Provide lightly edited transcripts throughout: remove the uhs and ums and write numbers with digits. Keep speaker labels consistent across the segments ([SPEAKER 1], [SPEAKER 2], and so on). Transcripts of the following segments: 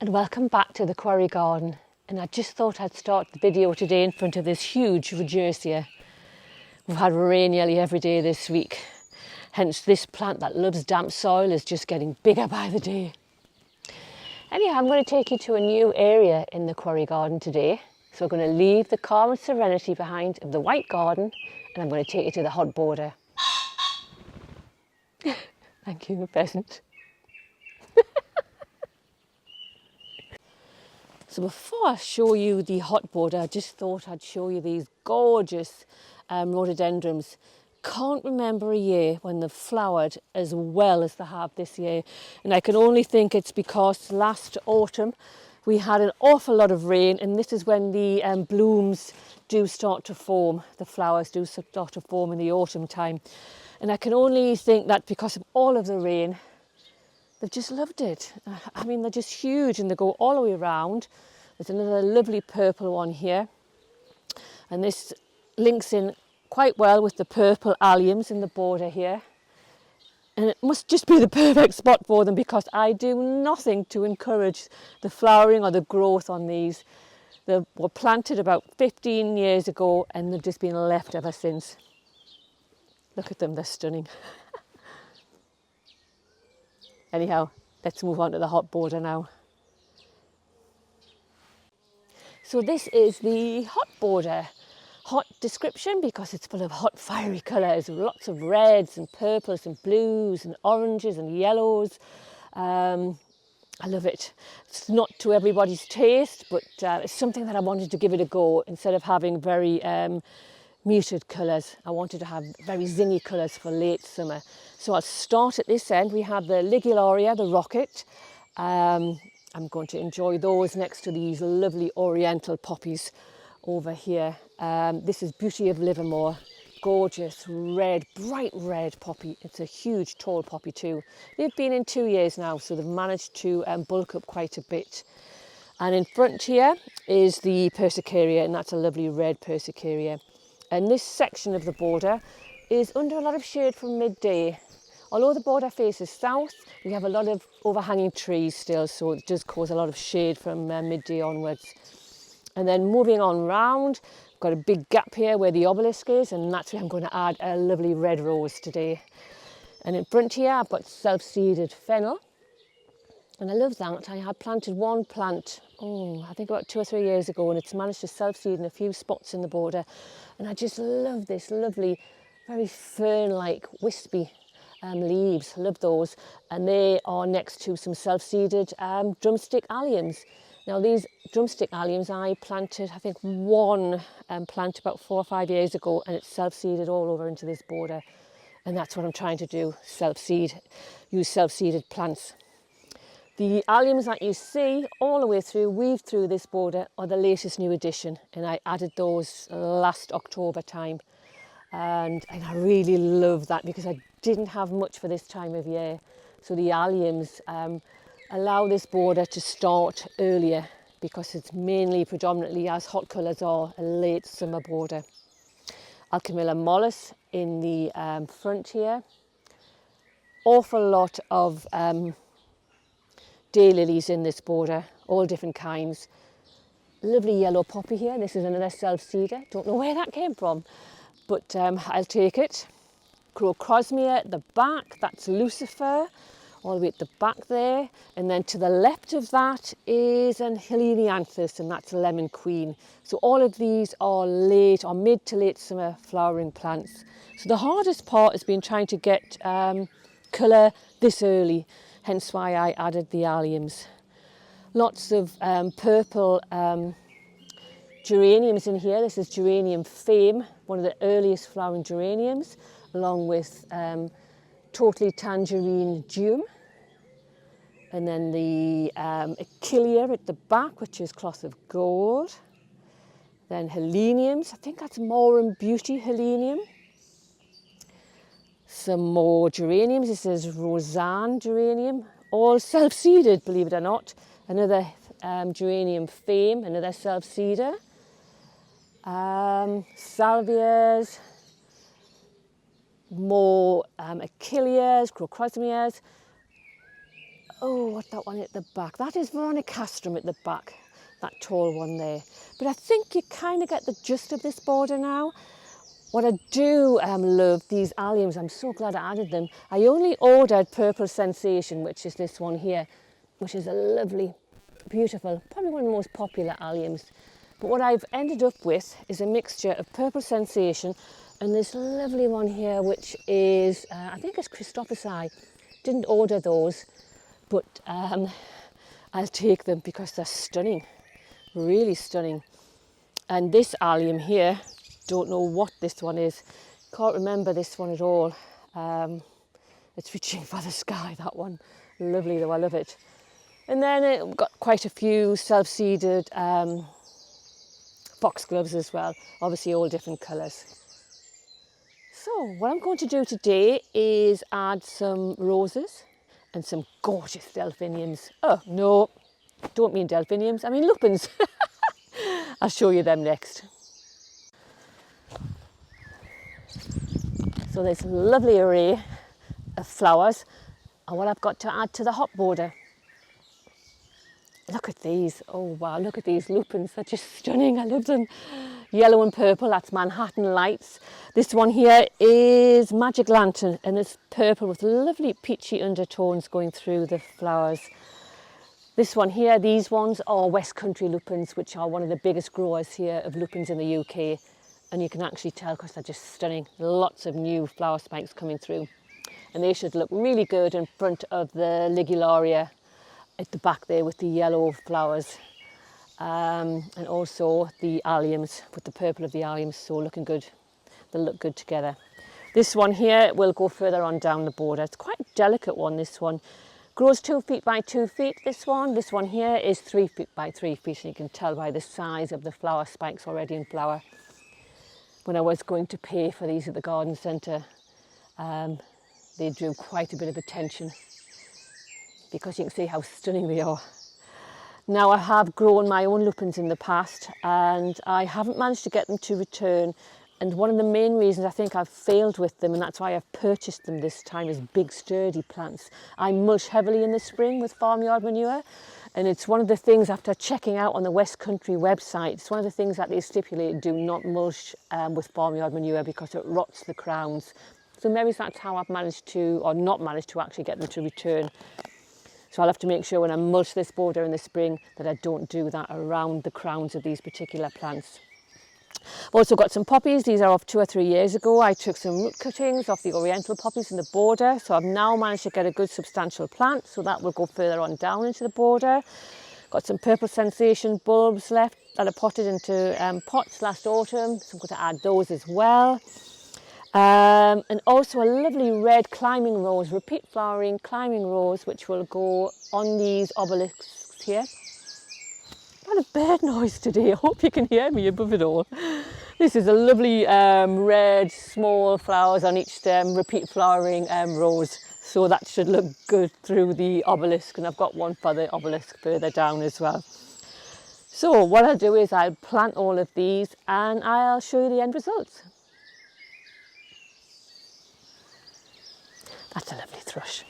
[SPEAKER 1] And welcome back to the Quarry Garden. And I just thought I'd start the video today in front of this huge regersea. We've had rain nearly every day this week, hence this plant that loves damp soil is just getting bigger by the day. Anyhow, I'm going to take you to a new area in the Quarry Garden today. So we're going to leave the calm and serenity behind of the white garden, and I'm going to take you to the hot border. Thank you, pheasant. So before I show you the hot border, I just thought I'd show you these gorgeous rhododendrons. Can't remember a year when they've flowered as well as they have this year. And I can only think it's because last autumn we had an awful lot of rain, and this is when the blooms do start to form. The flowers do start to form in the autumn time. And I can only think that because of all of the rain, they've just loved it. I mean, they're just huge and they go all the way around. There's another lovely purple one here. And this links in quite well with the purple alliums in the border here. And it must just be the perfect spot for them because I do nothing to encourage the flowering or the growth on these. They were planted about 15 years ago and they've just been left ever since. Look at them, they're stunning. Anyhow, let's move on to the hot border now. So this is the hot border. Hot description because it's full of hot fiery colours, lots of reds and purples and blues and oranges and yellows. I love it. It's not to everybody's taste, but it's something that I wanted to give it a go. Instead of having very muted colours, I wanted to have very zingy colours for late summer. So I'll start at this end. We have the Ligularia, the rocket. I'm going to enjoy those next to these lovely oriental poppies over here. This is Beauty of Livermore, gorgeous red, bright red poppy. It's a huge tall poppy too. They've been in 2 years now, so they've managed to bulk up quite a bit. And in front here is the Persicaria, and that's a lovely red Persicaria. And this section of the border is under a lot of shade from midday. Although the border faces south, we have a lot of overhanging trees still, so it does cause a lot of shade from midday onwards. And then moving on round, got a big gap here where the obelisk is, and that's where I'm going to add a lovely red rose today. And in front here, I've got self-seeded fennel. And I love that. I had planted one plant, I think about 2 or 3 years ago, and it's managed to self-seed in a few spots in the border. And I just love this lovely, very fern-like, wispy leaves. Love those. And they are next to some self-seeded drumstick alliums. Now these drumstick alliums I planted, I think one plant about 4 or 5 years ago, and it's self-seeded all over into this border. And that's what I'm trying to do, self-seed, use self-seeded plants. The alliums that you see all the way through, weaved through this border, are the latest new addition, and I added those last October time. And I really love that because I didn't have much for this time of year. So the alliums allow this border to start earlier because it's mainly, predominantly, as hot colours are, a late summer border. Alchemilla mollis in the front here. Awful lot of daylilies in this border, all different kinds. Lovely yellow poppy here. This is another self-seeder. Don't know where that came from, but I'll take it. Crocosmia at the back, that's Lucifer, all the way at the back there. And then to the left of that is an Helenianthus, and that's Lemon Queen. So all of these are late or mid to late summer flowering plants. So the hardest part has been trying to get colour this early, hence why I added the alliums. Lots of purple geraniums in here. This is Geranium Fame, one of the earliest flowering geraniums, along with Totally Tangerine Dume. And then the Achillea at the back, which is Cloth of Gold. Then Heleniums, I think that's Morum Beauty Helenium. Some more geraniums. This is Roseanne geranium, all self-seeded, believe it or not. Another Geranium Fame, another self-seeder. Salvias, more Achilleas, Crocosmias. Oh, what that one at the back? That is Veronicastrum at the back, that tall one there. But I think you kind of get the gist of this border now. What I do love, these alliums, I'm so glad I added them. I only ordered Purple Sensation, which is this one here, which is a lovely, beautiful, probably one of the most popular alliums. But what I've ended up with is a mixture of Purple Sensation and this lovely one here, which is, I think it's Christophersi. Didn't order those, but I'll take them because they're stunning, really stunning. And this allium here, don't know what this one is, can't remember this one at all. It's reaching for the sky, that one. Lovely though, I love it. And then it got quite a few self-seeded foxgloves as well, obviously all different colours. So what I'm going to do today is add some roses and some gorgeous delphiniums. Oh no, don't mean delphiniums, I mean lupins. I'll show you them next. So there's a lovely array of flowers and what I've got to add to the hot border. Look at these, oh wow, look at these lupins, they're just stunning, I love them. Yellow and purple, that's Manhattan Lights. This one here is Magic Lantern and it's purple with lovely peachy undertones going through the flowers. This one here, these ones are West Country Lupins, which are one of the biggest growers here of lupins in the UK. And you can actually tell because they're just stunning. Lots of new flower spikes coming through. And they should look really good in front of the Ligularia at the back there with the yellow flowers. And also the alliums with the purple of the alliums, so looking good. They'll look good together. This one here will go further on down the border. It's quite a delicate one, this one. Grows 2 feet by 2 feet, this one. This one here is 3 feet by 3 feet, and you can tell by the size of the flower spikes already in flower. When I was going to pay for these at the garden centre, they drew quite a bit of attention because you can see how stunning they are. Now I have grown my own lupins in the past and I haven't managed to get them to return, and one of the main reasons I think I've failed with them, and that's why I've purchased them this time, is big sturdy plants. I mulch heavily in the spring with farmyard manure, and it's one of the things after checking out on the West Country website, it's one of the things that they stipulate, do not mulch with farmyard manure because it rots the crowns. So maybe that's how I've managed to, or not managed to actually get them to return. So I'll have to make sure when I mulch this border in the spring that I don't do that around the crowns of these particular plants. I've also got some poppies. These are off 2 or 3 years ago. I took some root cuttings off the oriental poppies in the border. So I've now managed to get a good substantial plant. So that will go further on down into the border. Got some Purple Sensation bulbs left that I potted into pots last autumn. So I'm going to add those as well. And also a lovely red climbing rose, repeat flowering climbing rose, which will go on these obelisks here. What a bird noise today, I hope you can hear me above it all. This is a lovely red small flowers on each stem, repeat flowering rose, so that should look good through the obelisk, and I've got one for the obelisk further down as well. So what I'll do is I'll plant all of these and I'll show you the end results. That's a lovely thrush.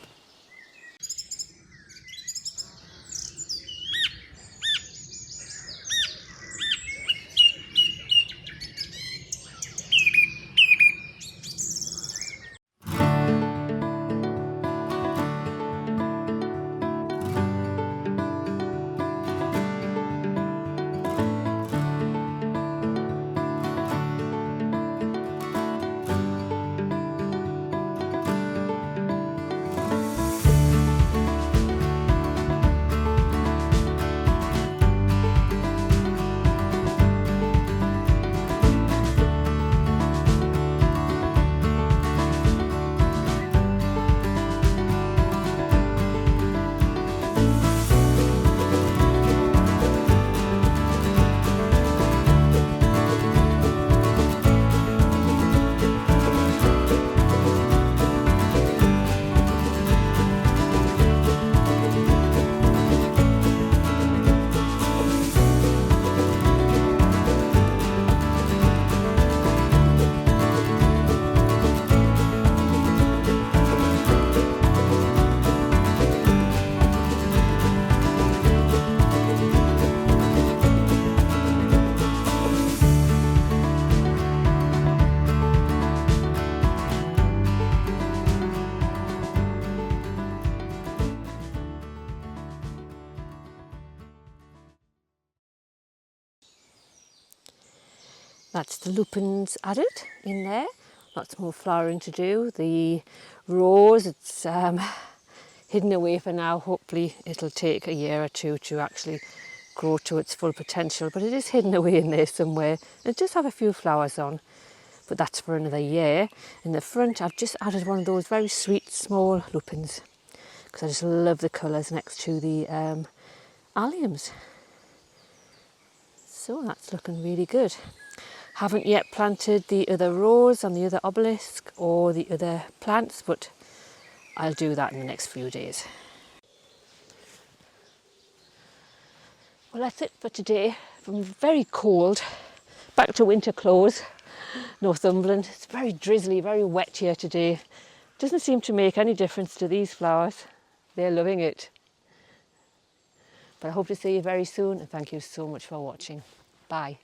[SPEAKER 1] That's the lupins added in there. Lots more flowering to do. The rose, it's hidden away for now. Hopefully it'll take a year or two to actually grow to its full potential, but it is hidden away in there somewhere. It does have a few flowers on, but that's for another year. In the front, I've just added one of those very sweet small lupins because I just love the colours next to the alliums. So that's looking really good. Haven't yet planted the other rose on the other obelisk or the other plants, but I'll do that in the next few days. Well, that's it for today. I'm very cold. Back to winter clothes. Northumberland. It's very drizzly, very wet here today. Doesn't seem to make any difference to these flowers. They're loving it. But I hope to see you very soon, and thank you so much for watching. Bye.